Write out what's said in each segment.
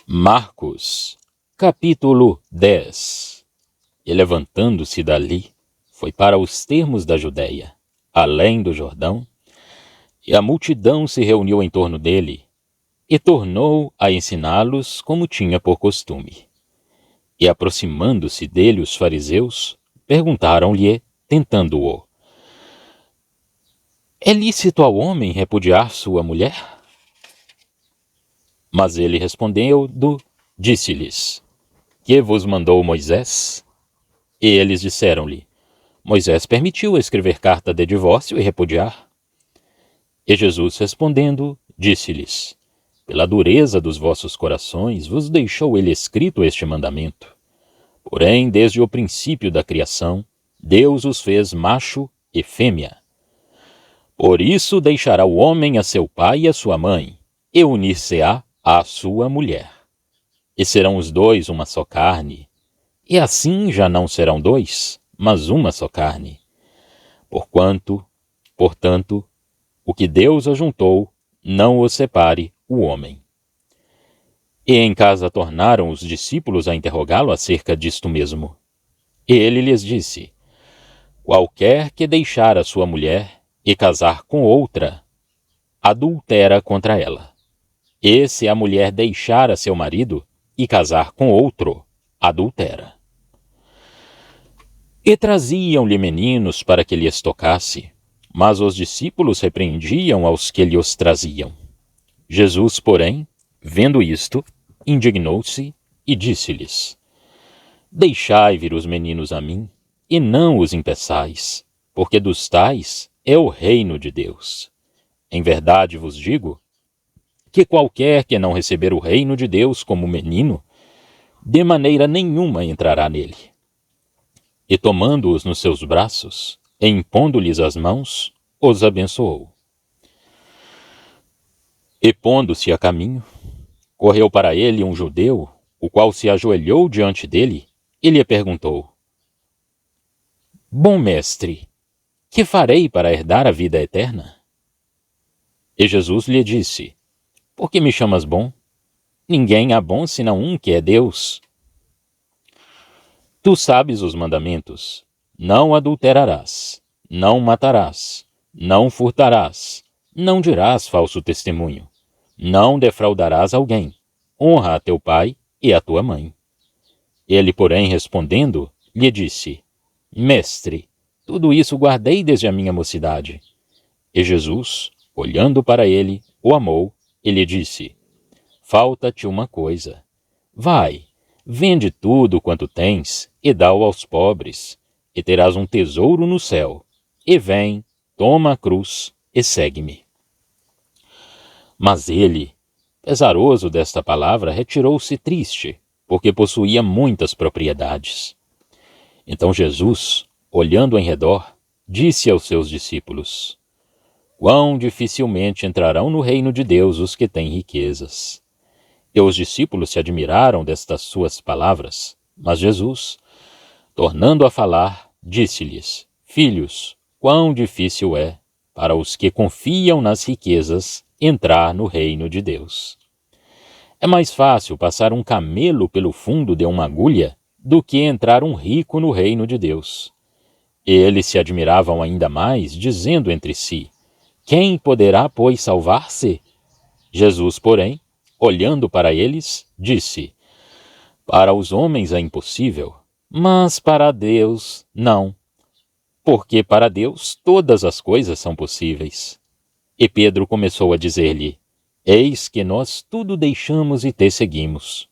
Marcos, capítulo 10. E levantando-se dali, foi para os termos da Judéia, além do Jordão, e a multidão se reuniu em torno dele, e tornou a ensiná-los como tinha por costume. E aproximando-se dele os fariseus, perguntaram-lhe, tentando-o: É lícito ao homem repudiar sua mulher? Mas ele respondendo, disse-lhes: Que vos mandou Moisés? E eles disseram-lhe: Moisés permitiu escrever carta de divórcio e repudiar. E Jesus respondendo, disse-lhes: Pela dureza dos vossos corações vos deixou ele escrito este mandamento. Porém, desde o princípio da criação, Deus os fez macho e fêmea. Por isso deixará o homem a seu pai e a sua mãe, e unir-se-á à sua mulher. E serão os dois uma só carne. E assim já não serão dois, mas uma só carne. Portanto, o que Deus ajuntou, não o separe o homem. E em casa tornaram os discípulos a interrogá-lo acerca disto mesmo. E ele lhes disse: Qualquer que deixar a sua mulher e casar com outra, adultera contra ela. E se a mulher deixar a seu marido e casar com outro, adultera. E traziam-lhe meninos para que lhes tocasse, mas os discípulos repreendiam aos que lhe os traziam. Jesus, porém, vendo isto, indignou-se e disse-lhes: Deixai vir os meninos a mim, e não os impeçais, porque dos tais é o reino de Deus. Em verdade vos digo que qualquer que não receber o reino de Deus como menino, de maneira nenhuma entrará nele. E tomando-os nos seus braços, e impondo-lhes as mãos, os abençoou. E pondo-se a caminho, correu para ele um judeu, o qual se ajoelhou diante dele e lhe perguntou: Bom mestre, que farei para herdar a vida eterna? E Jesus lhe disse: Por que me chamas bom? Ninguém há bom senão um que é Deus. Tu sabes os mandamentos: não adulterarás, não matarás, não furtarás, não dirás falso testemunho, não defraudarás alguém, honra a teu pai e a tua mãe. Ele, porém, respondendo, lhe disse: Mestre, tudo isso guardei desde a minha mocidade. E Jesus, olhando para ele, o amou e lhe disse: Falta-te uma coisa. Vai, vende tudo quanto tens e dá-o aos pobres, e terás um tesouro no céu. E vem, toma a cruz e segue-me. Mas ele, pesaroso desta palavra, retirou-se triste, porque possuía muitas propriedades. Então Jesus, olhando em redor, disse aos seus discípulos: Quão dificilmente entrarão no reino de Deus os que têm riquezas. E os discípulos se admiraram destas suas palavras, mas Jesus, tornando a falar, disse-lhes: Filhos, quão difícil é, para os que confiam nas riquezas, entrar no reino de Deus. É mais fácil passar um camelo pelo fundo de uma agulha do que entrar um rico no reino de Deus. E eles se admiravam ainda mais, dizendo entre si: Quem poderá, pois, salvar-se? Jesus, porém, olhando para eles, disse: Para os homens é impossível, mas para Deus não, porque para Deus todas as coisas são possíveis. E Pedro começou a dizer-lhe: Eis que nós tudo deixamos e te seguimos.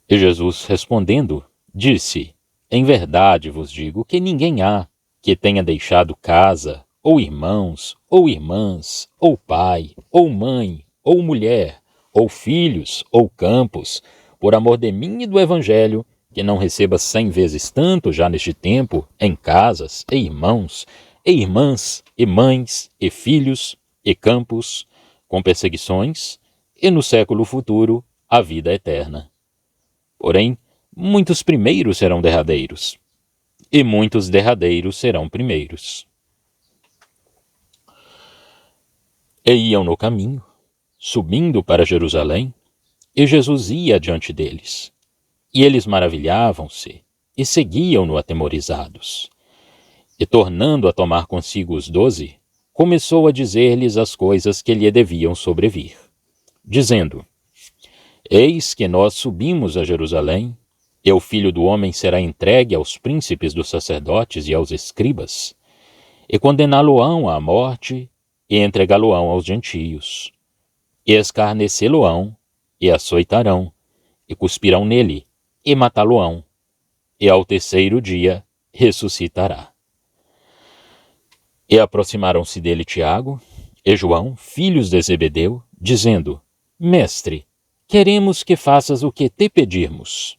E Jesus, respondendo, disse: Em verdade vos digo que ninguém há que tenha deixado casa, ou irmãos, ou irmãs, ou pai, ou mãe, ou mulher, ou filhos, ou campos, por amor de mim e do Evangelho, que não receba 100 vezes tanto já neste tempo, em casas, e irmãos, e irmãs, e mães, e filhos, e campos, com perseguições, e no século futuro a vida eterna. Porém, muitos primeiros serão derradeiros, e muitos derradeiros serão primeiros. E iam no caminho, subindo para Jerusalém, E Jesus ia adiante deles. E eles maravilhavam-se e seguiam-no atemorizados. E tornando a tomar consigo os 12, começou a dizer-lhes as coisas que lhe deviam sobrevir, dizendo: Eis que nós subimos a Jerusalém, e o Filho do Homem será entregue aos príncipes dos sacerdotes e aos escribas, e condená-lo-ão à morte, e entregá-lo-ão aos gentios, e escarnecê-lo-ão, e açoitarão, e cuspirão nele, e matá-lo-ão, e ao terceiro dia ressuscitará. E aproximaram-se dele Tiago e João, filhos de Zebedeu, dizendo: Mestre, queremos que faças o que te pedirmos.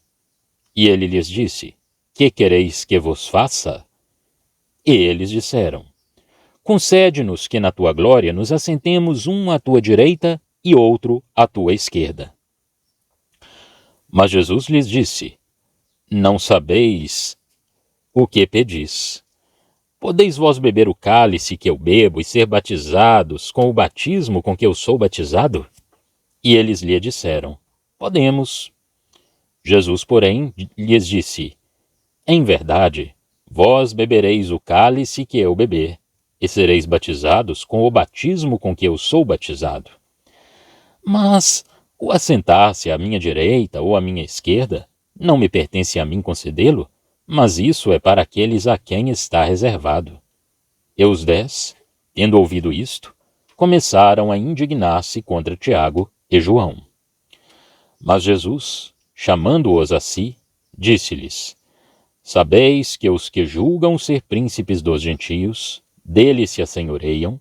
E ele lhes disse: Que quereis que vos faça? E eles disseram: Concede-nos que na tua glória nos assentemos um à tua direita e outro à tua esquerda. Mas Jesus lhes disse: Não sabeis o que pedis. Podeis vós beber o cálice que eu bebo e ser batizados com o batismo com que eu sou batizado? E eles lhe disseram: Podemos. Jesus, porém, lhes disse: Em verdade, vós bebereis o cálice que eu beber, e sereis batizados com o batismo com que eu sou batizado. Mas o assentar-se à minha direita ou à minha esquerda não me pertence a mim concedê-lo, mas isso é para aqueles a quem está reservado. E os 10, tendo ouvido isto, começaram a indignar-se contra Tiago e João. Mas Jesus, chamando-os a si, disse-lhes: Sabeis que os que julgam ser príncipes dos gentios, deles se assenhoreiam,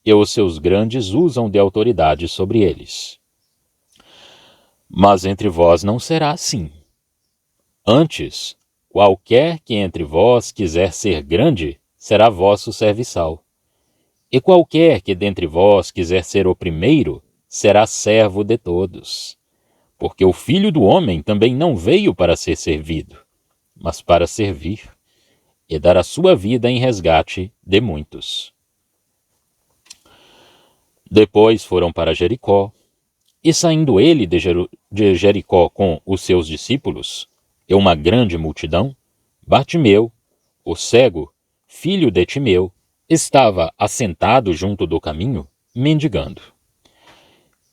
e os seus grandes usam de autoridade sobre eles. Mas entre vós não será assim. Antes, qualquer que entre vós quiser ser grande, será vosso serviçal. E qualquer que dentre vós quiser ser o primeiro, será servo de todos. Porque o Filho do Homem também não veio para ser servido, mas para servir, e dar a sua vida em resgate de muitos. Depois foram para Jericó, e saindo ele de Jericó com os seus discípulos, e uma grande multidão, Bartimeu, o cego, filho de Timeu, estava assentado junto do caminho, mendigando.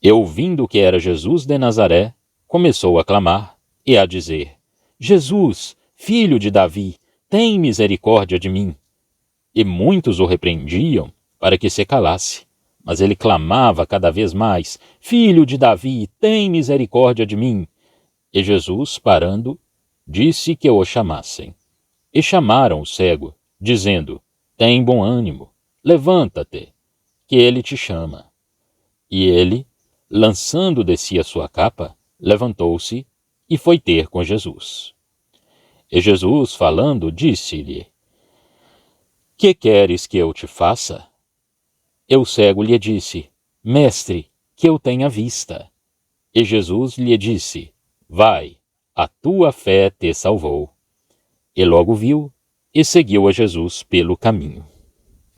E ouvindo que era Jesus de Nazaré, começou a clamar e a dizer: Jesus, filho de Davi, tem misericórdia de mim. E muitos o repreendiam para que se calasse, mas ele clamava cada vez mais: Filho de Davi, tem misericórdia de mim. E Jesus, parando, disse que o chamassem. E chamaram o cego, dizendo: Tem bom ânimo, levanta-te, que ele te chama. E ele, lançando de si a sua capa, levantou-se e foi ter com Jesus. E Jesus, falando, disse-lhe: Que queres que eu te faça? E o cego lhe disse: Mestre, que eu tenha vista. E Jesus lhe disse: Vai, a tua fé te salvou. E logo viu e seguiu a Jesus pelo caminho.